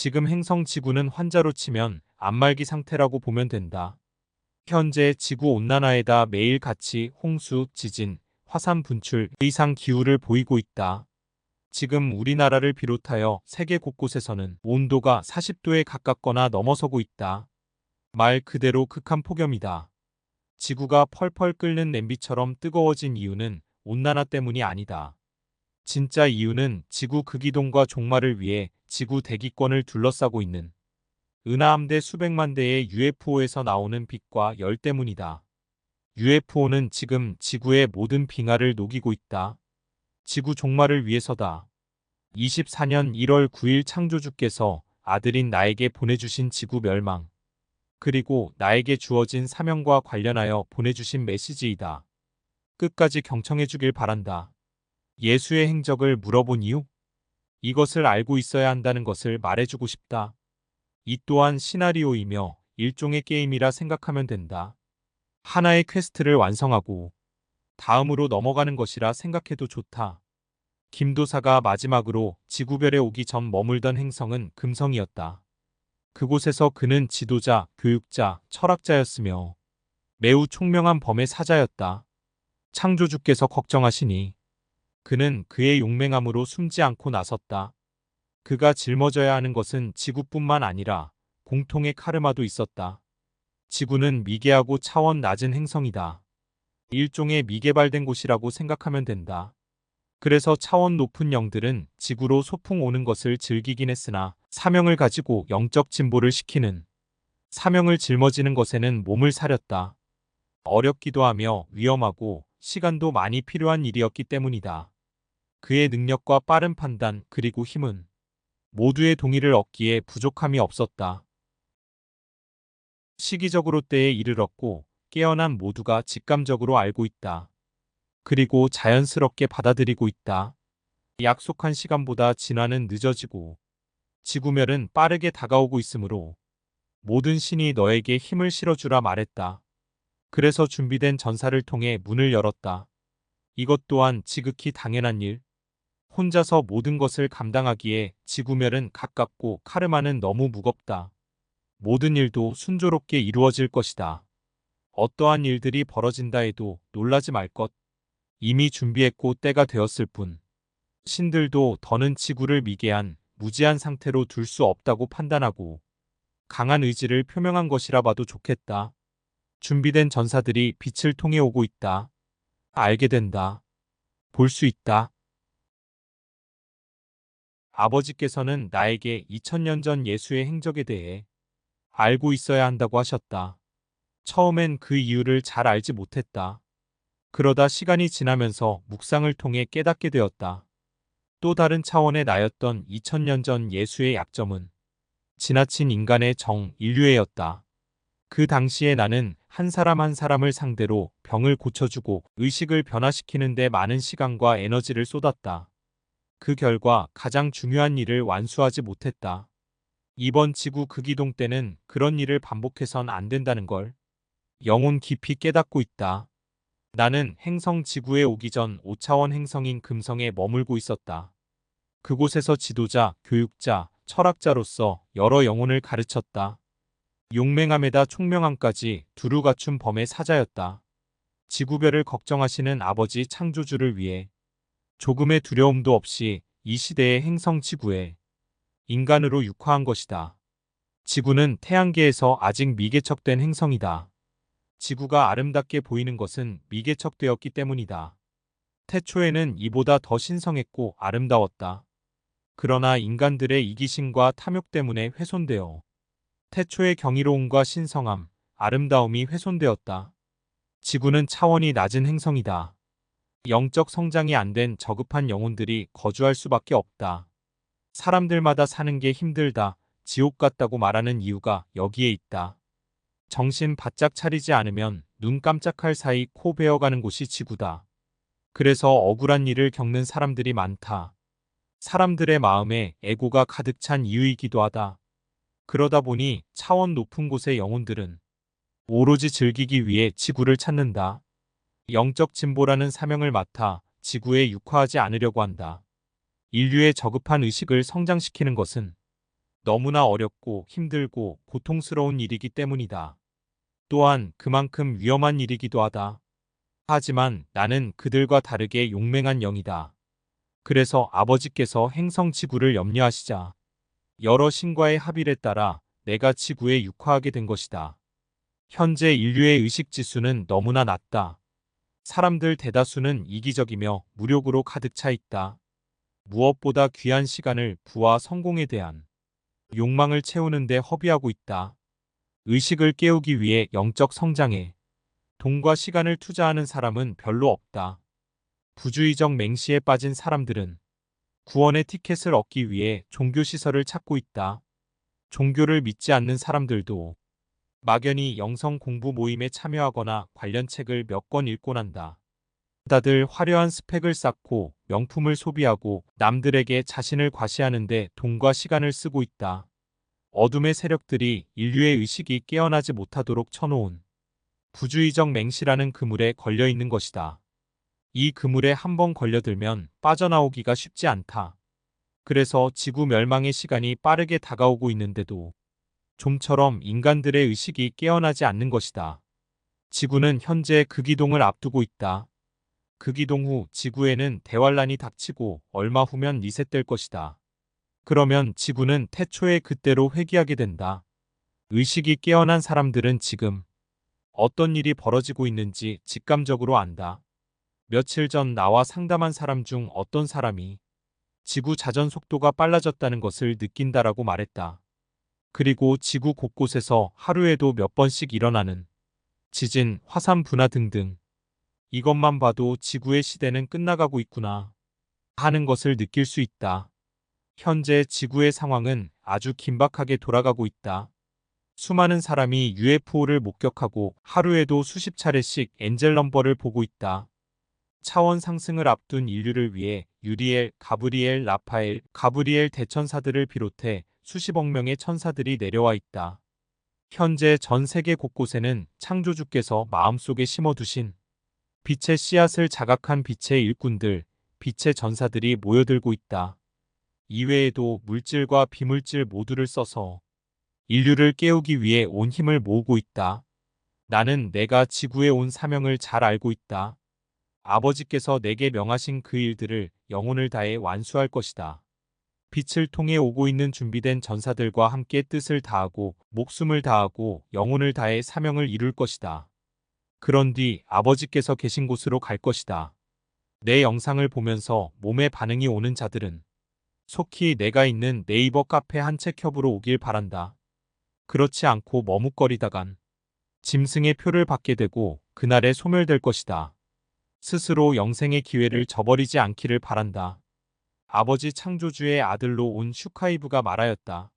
지금 행성 지구는 환자로 치면 안말기 상태라고 보면 된다. 현재 지구 온난화에다 매일 같이 홍수, 지진, 화산 분출, 이상 기후를 보이고 있다. 지금 우리나라를 비롯하여 세계 곳곳에서는 온도가 40도에 가깝거나 넘어서고 있다. 말 그대로 극한 폭염이다. 지구가 펄펄 끓는 냄비처럼 뜨거워진 이유는 온난화 때문이 아니다. 진짜 이유는 지구 극이동과 종말을 위해 지구 대기권을 둘러싸고 있는 은하함대 수백만 대의 UFO에서 나오는 빛과 열 때문이다. UFO는 지금 지구의 모든 빙하를 녹이고 있다. 지구 종말을 위해서다. 24년 1월 9일 창조주께서 아들인 나에게 보내주신 지구 멸망, 그리고 나에게 주어진 사명과 관련하여 보내주신 메시지이다. 끝까지 경청해 주길 바란다. 예수의 행적을 물어본 이유? 이것을 알고 있어야 한다는 것을 말해주고 싶다. 이 또한 시나리오이며 일종의 게임이라 생각하면 된다. 하나의 퀘스트를 완성하고 다음으로 넘어가는 것이라 생각해도 좋다. 김도사가 마지막으로 지구별에 오기 전 머물던 행성은 금성이었다. 그곳에서 그는 지도자, 교육자, 철학자였으며 매우 총명한 범의 사자였다. 창조주께서 걱정하시니 그는 그의 용맹함으로 숨지 않고 나섰다. 그가 짊어져야 하는 것은 지구뿐만 아니라 공통의 카르마도 있었다. 지구는 미개하고 차원 낮은 행성이다. 일종의 미개발된 곳이라고 생각하면 된다. 그래서 차원 높은 영들은 지구로 소풍 오는 것을 즐기긴 했으나 사명을 가지고 영적 진보를 시키는, 사명을 짊어지는 것에는 몸을 사렸다. 어렵기도 하며 위험하고 시간도 많이 필요한 일이었기 때문이다. 그의 능력과 빠른 판단 그리고 힘은 모두의 동의를 얻기에 부족함이 없었다. 시기적으로 때에 이르렀고 깨어난 모두가 직감적으로 알고 있다. 그리고 자연스럽게 받아들이고 있다. 약속한 시간보다 진화는 늦어지고 지구멸은 빠르게 다가오고 있으므로 모든 신이 너에게 힘을 실어주라 말했다. 그래서 준비된 전사를 통해 문을 열었다. 이것 또한 지극히 당연한 일. 혼자서 모든 것을 감당하기에 지구멸은 가깝고 카르마는 너무 무겁다. 모든 일도 순조롭게 이루어질 것이다. 어떠한 일들이 벌어진다 해도 놀라지 말 것. 이미 준비했고 때가 되었을 뿐. 신들도 더는 지구를 미개한, 무지한 상태로 둘 수 없다고 판단하고 강한 의지를 표명한 것이라 봐도 좋겠다. 준비된 전사들이 빛을 통해 오고 있다. 알게 된다. 볼 수 있다. 아버지께서는 나에게 2000년 전 예수의 행적에 대해 알고 있어야 한다고 하셨다. 처음엔 그 이유를 잘 알지 못했다. 그러다 시간이 지나면서 묵상을 통해 깨닫게 되었다. 또 다른 차원의 나였던 2000년 전 예수의 약점은 지나친 인간의 정, 인류애였다. 그 당시에 나는 한 사람 한 사람을 상대로 병을 고쳐주고 의식을 변화시키는 데 많은 시간과 에너지를 쏟았다. 그 결과 가장 중요한 일을 완수하지 못했다. 이번 지구 극이동 때는 그런 일을 반복해선 안 된다는 걸 영혼 깊이 깨닫고 있다. 나는 행성 지구에 오기 전 5차원 행성인 금성에 머물고 있었다. 그곳에서 지도자, 교육자, 철학자로서 여러 영혼을 가르쳤다. 용맹함에다 총명함까지 두루 갖춘 범의 사자였다. 지구별을 걱정하시는 아버지 창조주를 위해 조금의 두려움도 없이 이 시대의 행성 지구에 인간으로 육화한 것이다. 지구는 태양계에서 아직 미개척된 행성이다. 지구가 아름답게 보이는 것은 미개척되었기 때문이다. 태초에는 이보다 더 신성했고 아름다웠다. 그러나 인간들의 이기심과 탐욕 때문에 훼손되어 태초의 경이로움과 신성함, 아름다움이 훼손되었다. 지구는 차원이 낮은 행성이다. 영적 성장이 안 된 저급한 영혼들이 거주할 수밖에 없다. 사람들마다 사는 게 힘들다, 지옥 같다고 말하는 이유가 여기에 있다. 정신 바짝 차리지 않으면 눈 깜짝할 사이 코 베어가는 곳이 지구다. 그래서 억울한 일을 겪는 사람들이 많다. 사람들의 마음에 애고가 가득 찬 이유이기도 하다. 그러다 보니 차원 높은 곳의 영혼들은 오로지 즐기기 위해 지구를 찾는다. 영적 진보라는 사명을 맡아 지구에 육화하지 않으려고 한다. 인류의 저급한 의식을 성장시키는 것은 너무나 어렵고 힘들고 고통스러운 일이기 때문이다. 또한 그만큼 위험한 일이기도 하다. 하지만 나는 그들과 다르게 용맹한 영이다. 그래서 아버지께서 행성 지구를 염려하시자 여러 신과의 합의에 따라 내가 지구에 육화하게 된 것이다. 현재 인류의 의식 지수는 너무나 낮다. 사람들 대다수는 이기적이며 무력으로 가득 차 있다. 무엇보다 귀한 시간을 부와 성공에 대한 욕망을 채우는 데 허비하고 있다. 의식을 깨우기 위해 영적 성장에 돈과 시간을 투자하는 사람은 별로 없다. 부주의적 맹시에 빠진 사람들은 구원의 티켓을 얻기 위해 종교시설을 찾고 있다. 종교를 믿지 않는 사람들도 막연히 영성 공부 모임에 참여하거나 관련 책을 몇 권 읽곤 한다. 다들 화려한 스펙을 쌓고 명품을 소비하고 남들에게 자신을 과시하는데 돈과 시간을 쓰고 있다. 어둠의 세력들이 인류의 의식이 깨어나지 못하도록 쳐놓은 부주의적 맹시라는 그물에 걸려 있는 것이다. 이 그물에 한번 걸려들면 빠져나오기가 쉽지 않다. 그래서 지구 멸망의 시간이 빠르게 다가오고 있는데도 좀처럼 인간들의 의식이 깨어나지 않는 것이다. 지구는 현재 극이동을 앞두고 있다. 극이동 후 지구에는 대환란이 닥치고 얼마 후면 리셋될 것이다. 그러면 지구는 태초의 그때로 회귀하게 된다. 의식이 깨어난 사람들은 지금 어떤 일이 벌어지고 있는지 직감적으로 안다. 며칠 전 나와 상담한 사람 중 어떤 사람이 지구 자전 속도가 빨라졌다는 것을 느낀다라고 말했다. 그리고 지구 곳곳에서 하루에도 몇 번씩 일어나는 지진, 화산 분화 등등. 이것만 봐도 지구의 시대는 끝나가고 있구나 하는 것을 느낄 수 있다. 현재 지구의 상황은 아주 긴박하게 돌아가고 있다. 수많은 사람이 UFO를 목격하고 하루에도 수십 차례씩 엔젤 넘버를 보고 있다. 차원 상승을 앞둔 인류를 위해 유리엘, 가브리엘, 라파엘, 가브리엘 대천사들을 비롯해 수십억 명의 천사들이 내려와 있다. 현재 전 세계 곳곳에는 창조주께서 마음속에 심어두신 빛의 씨앗을 자각한 빛의 일꾼들, 빛의 전사들이 모여들고 있다. 이외에도 물질과 비물질 모두를 써서 인류를 깨우기 위해 온 힘을 모으고 있다. 나는 내가 지구에 온 사명을 잘 알고 있다. 아버지께서 내게 명하신 그 일들을 영혼을 다해 완수할 것이다. 빛을 통해 오고 있는 준비된 전사들과 함께 뜻을 다하고 목숨을 다하고 영혼을 다해 사명을 이룰 것이다. 그런 뒤 아버지께서 계신 곳으로 갈 것이다. 내 영상을 보면서 몸에 반응이 오는 자들은 속히 내가 있는 네이버 카페 한채협으로 오길 바란다. 그렇지 않고 머뭇거리다간 짐승의 표를 받게 되고 그날에 소멸될 것이다. 스스로 영생의 기회를 저버리지 않기를 바란다. 아버지 창조주의 아들로 온 슈카이브가 말하였다.